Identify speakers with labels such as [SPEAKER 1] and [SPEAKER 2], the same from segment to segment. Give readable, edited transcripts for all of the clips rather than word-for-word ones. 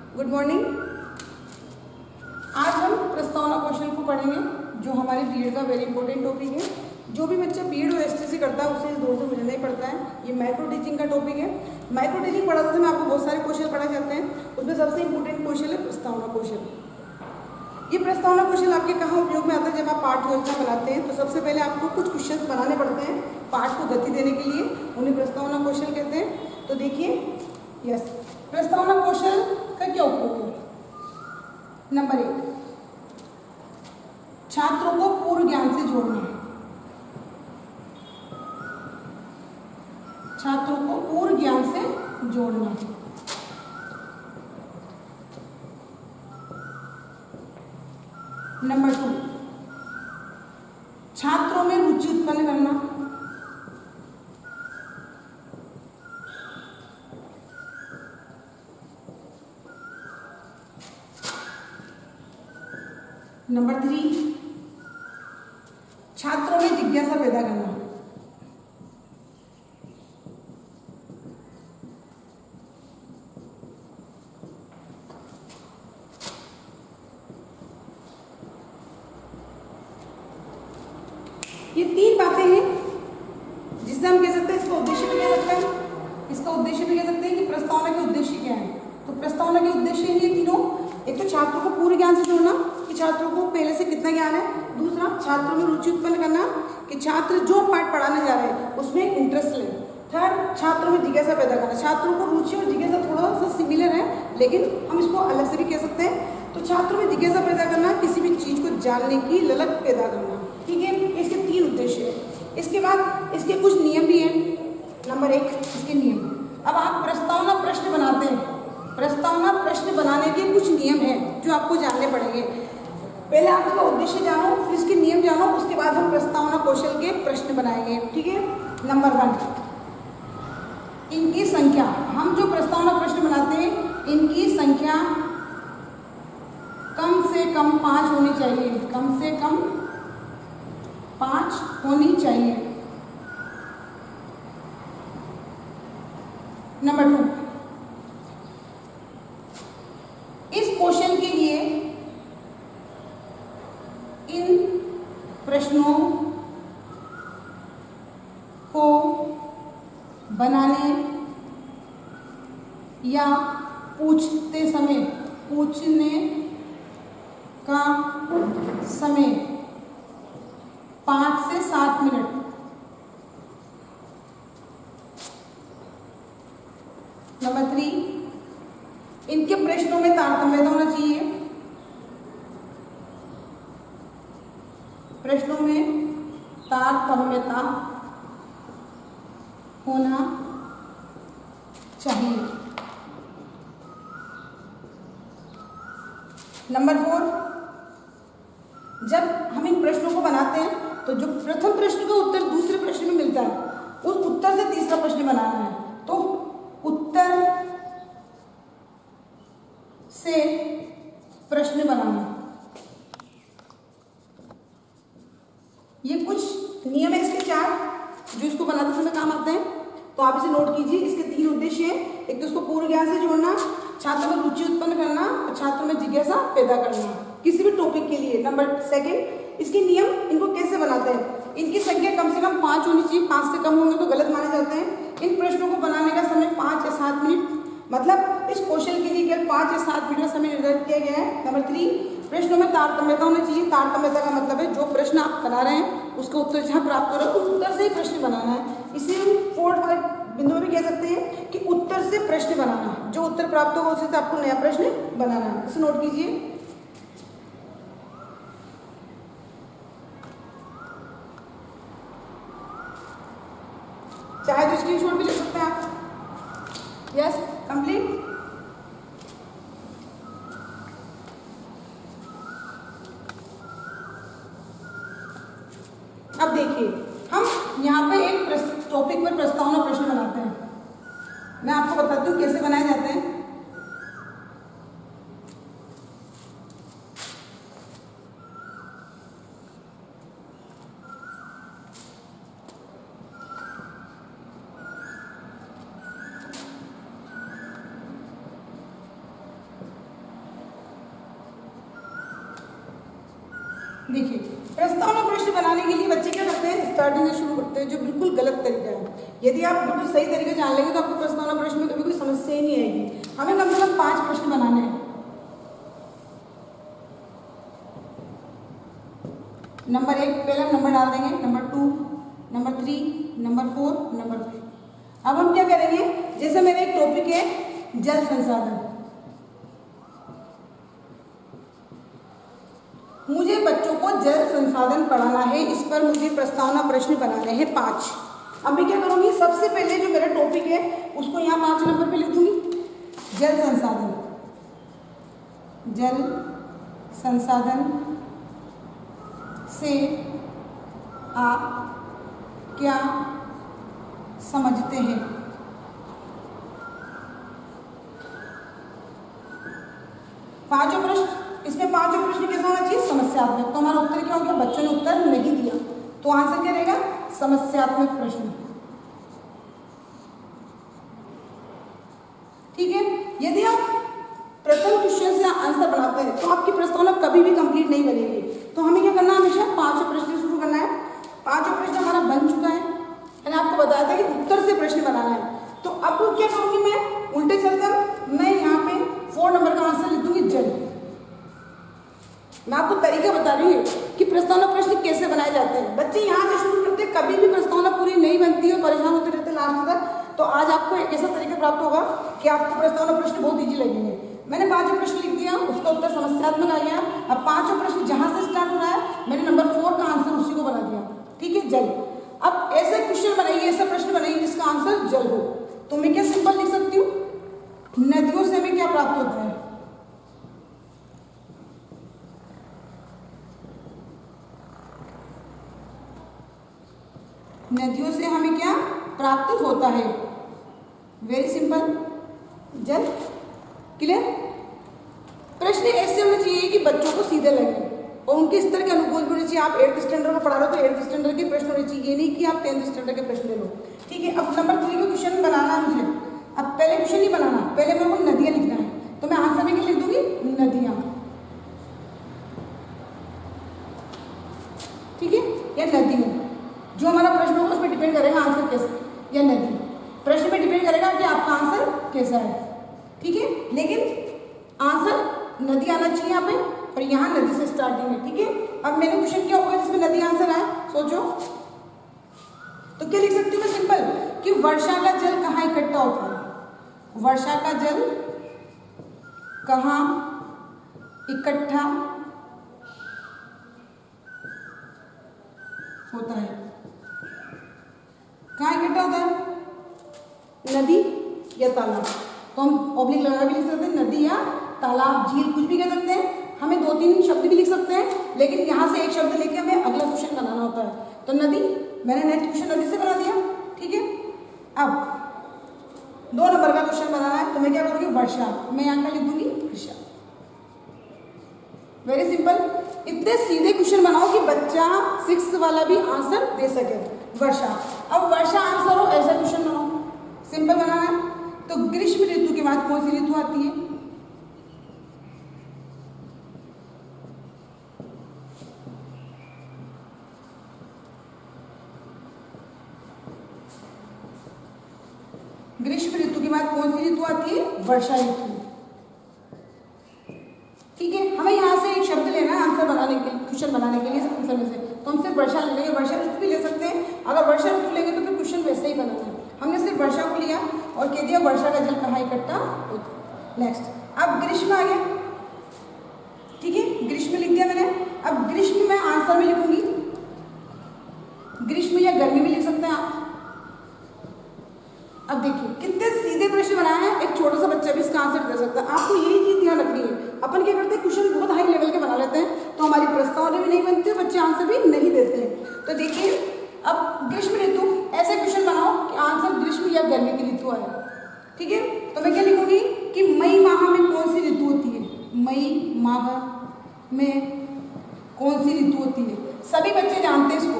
[SPEAKER 1] Good morning. आज हम प्रस्तावना कौशल को पढ़ेंगे जो हमारे बीएड का वेरी इंपॉर्टेंट टॉपिक है। जो भी बच्चा बीएड और एसटीसी करता है उसे इस दौर से गुजरना ही पड़ता है। ये माइक्रो टीचिंग का टॉपिक है। माइक्रो टीचिंग पढ़ाते समय आपको बहुत सारे कौशल पढ़ाए जाते हैं, उसमें सबसे इंपॉर्टेंट कौशल है प्रस्तावना कौशल। ये प्रस्तावना कौशल आपके कहाँ उपयोग में आता है? जब आप पाठ योजना बनाते हैं तो सबसे पहले आपको कुछ क्वेश्चन बनाने पड़ते हैं पाठ को गति देने के लिए, उन्हें प्रस्तावना कौशल कहते हैं। तो देखिए, यस, प्रस्तावना कौशल का क्या उपयोग है? नंबर 1, छात्रों को पूर्व ज्ञान से जोड़ना। छात्रों को पूर्व ज्ञान से जोड़ना। नंबर 2, छात्रों में रुचि उत्पन्न करना। नंबर 3, छात्रों में जिज्ञासा पैदा करना। ये 3 बातें हैं जिससे हम कह सकते हैं, इसका उद्देश्य भी कह सकते हैं, इसका उद्देश्य भी कह सकते हैं कि प्रस्तावना के उद्देश्य क्या है। तो प्रस्तावना के उद्देश्य ये तीनों, एक तो छात्रों को पूर्व ज्ञान से जोड़ना कि छात्रों को पहले से कितना ज्ञान है। दूसरा, छात्रों में रुचि उत्पन्न करना कि छात्र जो पाठ पढ़ाने जा रहे हैं उसमें इंटरेस्ट लें। थर्ड, छात्रों में जिज्ञासा पैदा करना। छात्रों को रुचि और जिज्ञासा थोड़ा सा सिमिलर है, लेकिन हम इसको अलग से भी कह सकते हैं। तो छात्रों में जिज्ञासा पैदा करना, किसी भी चीज़ को जानने की ललक पैदा करना। ठीक है, इसके 3 उद्देश्य हैं। इसके बाद इसके कुछ नियम भी हैं। नंबर 1, इसके नियम। अब आप प्रस्तावना प्रश्न बनाते हैं, प्रस्तावना प्रश्न बनाने के कुछ नियम हैं जो आपको जानने पड़ेंगे। पहले आप इसका उद्देश्य जानो, फिर इसके नियम जानो, उसके बाद हम प्रस्तावना कौशल के प्रश्न बनाएंगे। ठीक है। नंबर 1, इनकी संख्या। हम जो प्रस्तावना प्रश्न बनाते हैं इनकी संख्या कम से कम 5 होनी चाहिए। कम से कम 5 होनी चाहिए। नंबर 2, इस क्वेश्चन के लिए इन प्रश्नों को बनाने या पूछने का समय 5 से 7 मिनट। नंबर 3, इनके प्रश्नों में तारतम्यता होना चाहिए। प्रश्नों में तारतम्यता होना चाहिए। नंबर 4, जब हम इन प्रश्नों को बनाते हैं तो जो प्रथम प्रश्न का उत्तर दूसरे प्रश्न में मिलता है, उस उत्तर से तीसरा प्रश्न बनाना है। तो उत्तर से प्रश्न बनाना, ये कुछ नियम है इसके 4 जो इसको बनाते समय काम आते हैं। तो आप इसे नोट कीजिए। इसके 3 उद्देश्य हैं। एक तो इसको पूर्व ज्ञान से जोड़ना, छात्रों में रुचि उत्पन्न करना और छात्रों में जिज्ञासा पैदा करना किसी भी टॉपिक के लिए। नंबर 2, इसके नियम, इनको कैसे बनाते हैं। इनकी संख्या कम से कम 5 होनी चाहिए। 5 से कम होंगे तो गलत माने जाते हैं। इन प्रश्नों को बनाने का समय 5 या 7 मिनट, मतलब इस कौशल के लिए केवल 5 या 7 मिनट का समय निर्धारित किया गया है। नंबर 3, प्रश्नों में तारतम्यता होना चाहिए। तारतम्यता का मतलब है जो प्रश्न आप बना रहे हैं उसका उत्तर जहाँ प्राप्त हो रहा है उस उत्तर से ही प्रश्न बनाना है। इसे हम 4-5 बिंदु में भी कह सकते हैं कि उत्तर से प्रश्न बनाना, जो उत्तर प्राप्त होगा उसे से आपको नया प्रश्न बनाना है। इसे नोट कीजिए। चाहे तो स्क्रीनशॉट भी ले सकते हैं आप। Yes, complete. अब देखिए, हम यहाँ पे एक टॉपिक पर प्रस्तावना प्रश्न बनाते हैं। मैं आपको बताती हूँ कैसे बनाए जाते हैं। देखिए, प्रस्तावना प्रश्न बनाने के लिए बच्चे क्या करते हैं, स्टार्टिंग से शुरू करते हैं, जो बिल्कुल गलत तरीका है। यदि आप बिल्कुल सही तरीके जान लेंगे तो आपको प्रस्तावना प्रश्न में कभी कोई समस्या ही नहीं आएगी। हमें कम से कम 5 प्रश्न बनाने हैं। नंबर 1 पहला नंबर डाल देंगे, नंबर 2, नंबर 3, नंबर 4, नंबर 5। अब हम क्या करेंगे, जैसे मेरा एक टॉपिक है जल संसाधन, मुझे बच्चों को जल संसाधन पढ़ाना है, इस पर मुझे प्रस्तावना प्रश्न बनाने हैं 5। अब मैं क्या करूँगी, सबसे पहले जो मेरा टॉपिक है उसको यहाँ 5 नंबर पे लिख दूँगी, जल संसाधन। जल संसाधन से आप क्या समझते हैं? पांचों प्रश्न, इसमें पांचों प्रश्न कैसा होना चाहिए, समस्यात्मक। तो हमारा उत्तर क्या हो गया, बच्चों ने उत्तर नहीं दिया, तो आंसर क्या रहेगा, समस्यात्मक प्रश्न। ठीक है, यदि आप प्रथम क्वेश्चन से आंसर बनाते हैं तो आपकी प्रस्तावना कभी भी कंप्लीट नहीं बनेगी। तो हमें क्या करना है, हमेशा 5 प्रश्न से शुरू करना है। 5 प्रश्न हमारा बन चुका है, मैंने आपको बताया था कि उत्तर से प्रश्न बनाना है। तो अब क्या करूंगी, मैं उल्टे चलकर मैं यहाँ पे 4 नंबर का आंसर लिख दूंगी, जल। मैं आपको तरीका बता रही हूँ कि प्रस्तावना प्रश्न कैसे बनाए जाते हैं। बच्चे यहाँ से शुरू करते हैं, कभी भी प्रस्तावना पूरी नहीं बनती है, परेशान होते रहते लास्ट तक। तो आज आपको एक ऐसा तरीका प्राप्त होगा कि आपको प्रस्तावना प्रश्न बहुत ईजी लगेंगे। मैंने 5 प्रश्न लिख दिया, उसका उत्तर समस्यात्मक आ गया। अब 5 प्रश्न जहाँ से स्टार्ट हो रहा है, मैंने नंबर 4 का आंसर उसी को बना दिया। ठीक है, जल। अब ऐसे क्वेश्चन बनाइए, ऐसा प्रश्न बनाइए जिसका आंसर जल हो। तो मैं क्या सिंपल लिख सकती हूँ, नदियों से हमें क्या प्राप्त होता है, नदियों से हमें क्या प्राप्त होता है, वेरी सिंपल, जल। क्लियर। प्रश्न ऐसे होने चाहिए कि बच्चों को सीधे लगे और उनके स्तर के अनुकूल भी होने चाहिए। आप 8th स्टैंडर्ड को पढ़ा रहे हो तो 8th स्टैंडर्ड के प्रश्न होने चाहिए, ये नहीं कि आप 10th स्टैंडर्ड के प्रश्न ले लो। ठीक है, अब नंबर 3 का क्वेश्चन बनाना है मुझे। अब पहले क्वेश्चन नहीं बनाना, पहले मेरे को नदियाँ लिखना है, तो मैं आंसर में क्या लिख दूंगी, नदियाँ। ठीक है, या नदी में जो हमारा प्रश्न होगा उस पर डिपेंड करेगा आंसर कैसे, या नदी। प्रश्न पे डिपेंड करेगा कि आपका आंसर कैसा है। ठीक है, लेकिन आंसर नदी आना चाहिए यहाँ पे, और यहाँ नदी से स्टार्टिंग है। ठीक है, अब मैंने क्वेश्चन क्या होगा जिसमें नदी आंसर आए, सोचो। तो क्या लिख सकती हूँ मैं, सिंपल, कि वर्षा का जल कहाँ इकट्ठा होता है, वर्षा का जल कहाँ इकट्ठा होता है, कहाँ इकट्ठा होता है, नदी या तालाब। तो हम ऑब्लिक लगा भी लिख सकते हैं, नदी या तालाब, झील, कुछ भी कह सकते हैं। हमें 2-3 शब्द भी लिख सकते हैं, लेकिन यहाँ से एक शब्द लेके हमें अगला क्वेश्चन बनाना होता है। तो नदी, मैंने नेक्स्ट क्वेश्चन नदी से बना दिया। ठीक है, अब 2 नंबर का क्वेश्चन बनाना है, तो मैं क्या करूँगी, वर्षा। मैं यहाँ का लिख दूंगी वर्षा, वेरी सिंपल। इतने सीधे क्वेश्चन बनाओ कि बच्चा 6th वाला भी आंसर दे सके, वर्षा। अब वर्षा आंसर हो ऐसा क्वेश्चन बनाओ, सिंपल बनाना है। तो ग्रीष्म ऋतु के बाद कौन सी ऋतु आती है, ग्रीष्म ऋतु के बाद कौन सी ऋतु आती है, वर्षा ऋतु। ठीक है, हमें यहाँ से एक शब्द लेना है आंसर बनाने के लिए, क्वेश्चन बनाने के लिए आंसर में से। तो हम सिर्फ वर्षा ले लेंगे, वर्षा ऋतु भी ले सकते हैं। अगर वर्षा ऋतु लेंगे तो फिर क्वेश्चन वैसे ही बनाना है। हमने सिर्फ वर्षा को लिया और कह दिया वर्षा का जल कहाँ इकट्ठा होता है। नेक्स्ट, अब ग्रीष्म आ गया। ठीक है, ग्रीष्म लिख दिया मैंने। अब ग्रीष्म में आंसर में लिखूंगी, ग्रीष्म या गर्मी भी लिख सकते हैं आप। अब देखिए कितने सीधे प्रश्न बनाए हैं, एक छोटा सा बच्चा भी इसका आंसर दे सकता है। आपको यही चीज ध्यान रखनी है। अपन क्या करते हैं, क्वेश्चन बहुत हाई लेवल के बना लेते हैं, तो हमारी प्रस्तावना भी नहीं बनती, बच्चे आंसर भी नहीं देते हैं। तो देखिए, अब ग्रीष्म ऋतु, ऐसे क्वेश्चन बनाओ कि आंसर ग्रीष्म या गर्मी की ऋतु आए। ठीक है, तो मैं क्या लिखूंगी कि मई माह में कौन सी ऋतु होती है, मई माह में कौन सी ऋतु होती है। सभी बच्चे जानते हैं इसको,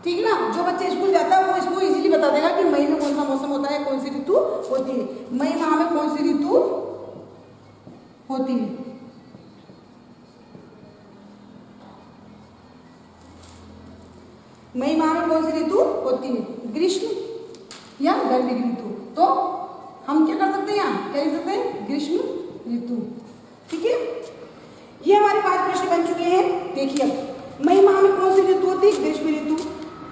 [SPEAKER 1] ठीक है ना। जो बच्चे स्कूल जाता है वो इसको इजीली बता देगा कि मई में कौन सा मौसम होता है, कौन सी ऋतु होती है, मई माह में कौन सी ऋतु होती है। कौन सी ऋतु होती है? ग्रीष्म या गर्मी की ऋतु। तो हम क्या कर सकते हैं, यहाँ क्या लिख सकते हैं? ग्रीष्म ऋतु। ठीक है, ये हमारे 5 प्रश्न बन चुके हैं। देखिए अब मई माह में कौन सी ऋतु होती है? ग्रीष्म ऋतु।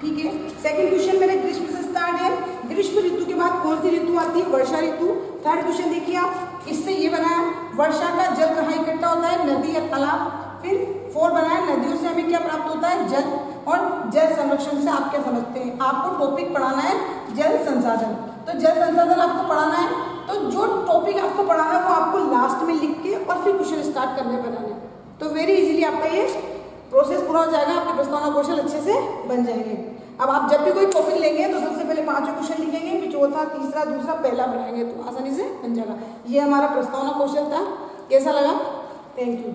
[SPEAKER 1] ठीक है, सेकंड क्वेश्चन मेरे ग्रीष्म से स्टार्ट है। ग्रीष्म ऋतु के बाद कौन सी ऋतु आती है? वर्षा ऋतु। थर्ड क्वेश्चन देखिए आप, इससे ये बना है वर्षा का जल कहाँ इकट्ठा होता है? नदी या तालाब। फिर 4 बना है नदियों से हमें क्या प्राप्त होता है? जल। और जल संरक्षण से आप क्या समझते हैं? आपको टॉपिक पढ़ाना है जल संसाधन। तो जल संसाधन आपको पढ़ाना है, तो जो टॉपिक आपको पढ़ाना है वो आपको लास्ट में लिख के और फिर क्वेश्चन स्टार्ट करने बनाने। तो वेरी इजीली आपका ये प्रोसेस पूरा हो जाएगा, आपके प्रस्तावना कौशल अच्छे से बन जाएंगे। अब आप जब भी कोई टॉपिक लेंगे तो सबसे पहले 5 क्वेश्चन लिखेंगे, फिर चौथा, तीसरा, दूसरा, पहला बनाएंगे, तो आसानी से बन जाएगा। ये हमारा प्रस्तावना कौशल था। कैसा लगा? Thank you.